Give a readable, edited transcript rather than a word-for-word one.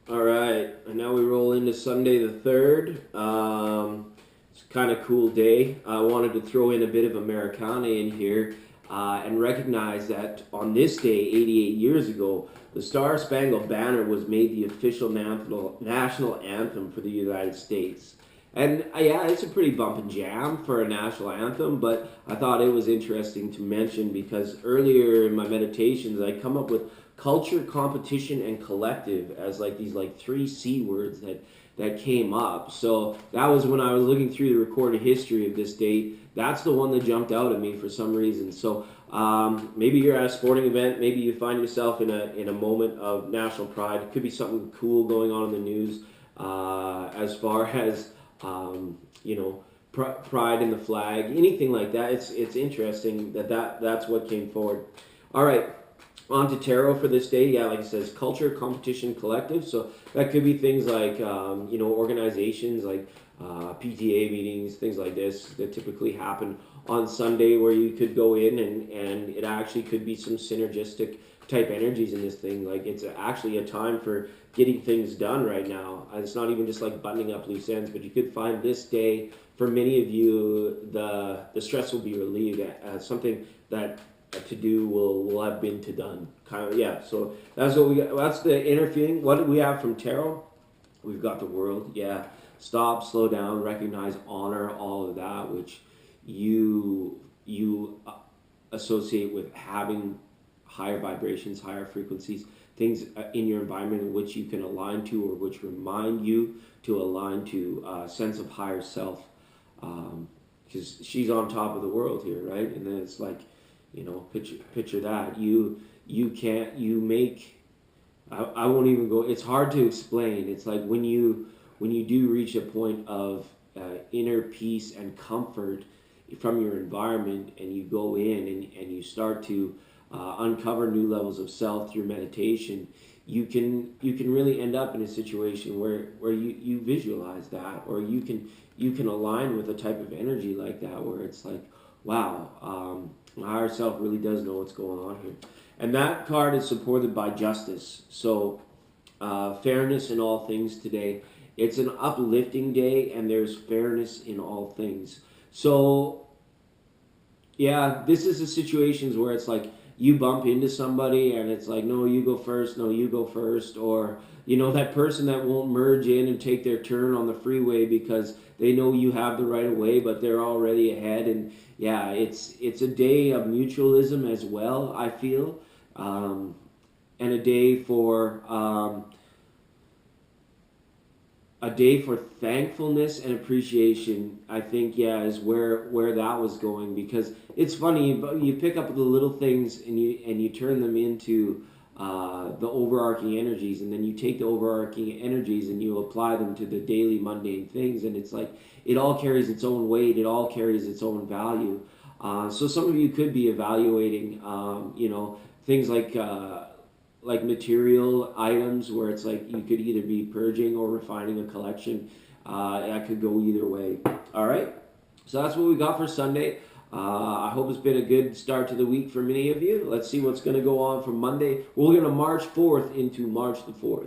All right, and now we roll into Sunday the 3rd. It's a kind of cool day. I wanted to throw in a bit of Americana in here and recognize that on this day, 88 years ago, the Star Spangled Banner was made the official national anthem for the United States. And yeah, it's a pretty bump and jam for a national anthem, but I thought it was interesting to mention because earlier in my meditations, I come up with culture, competition, and collective as like these like three C words that came up. So that was when I was looking through the recorded history of this date. That's the one that jumped out at me for some reason. So maybe you're at a sporting event. Maybe you find yourself in a moment of national pride. It could be something cool going on in the news as far as you know, pride in the flag, anything like that. It's interesting that's what came forward. All right, on to tarot for this day. Yeah, like it says, culture, competition, collective. So that could be things like organizations like PTA meetings, things like this that typically happen on Sunday, where you could go in and it actually could be some synergistic type energies in this thing. Like it's actually a time for getting things done right now. It's not even just like buttoning up loose ends, but you could find this day for many of you the stress will be relieved. Something that to do will have been to done. Kind of, yeah. So that's what we got. That's the inner feeling. What do we have from tarot? We've got the world. Yeah. Stop, slow down, recognize, honor all of that which you associate with having higher vibrations, higher frequencies, things in your environment in which you can align to or which remind you to align to a sense of higher self. Because she's on top of the world here, right? And then it's like, picture that. You can't, you make, I won't even go, it's hard to explain. It's like when you do reach a point of inner peace and comfort from your environment and you go in and you start to uncover new levels of self through meditation, you can really end up in a situation where you visualize that, or you can align with a type of energy like that where it's like, wow, my higher self really does know what's going on here. And that card is supported by justice. So fairness in all things today. It's an uplifting day and there's fairness in all things. So yeah, this is the situations where it's like you bump into somebody and it's like, no, you go first, no, you go first, or that person that won't merge in and take their turn on the freeway because they know you have the right of way, but they're already ahead. And yeah, it's a day of mutualism as well, I feel, and a day for thankfulness and appreciation. I think, yeah, is where that was going, because it's funny, but you pick up the little things and you turn them into the overarching energies, and then you take the overarching energies and you apply them to the daily mundane things, and it's like it all carries its own weight, it all carries its own value. So some of you could be evaluating things like material items where it's like you could either be purging or refining a collection. That could go either way. All right, so that's what we got for Sunday. I hope it's been a good start to the week for many of you. Let's see what's going to go on from Monday. We're going to March 4th into March the 4th.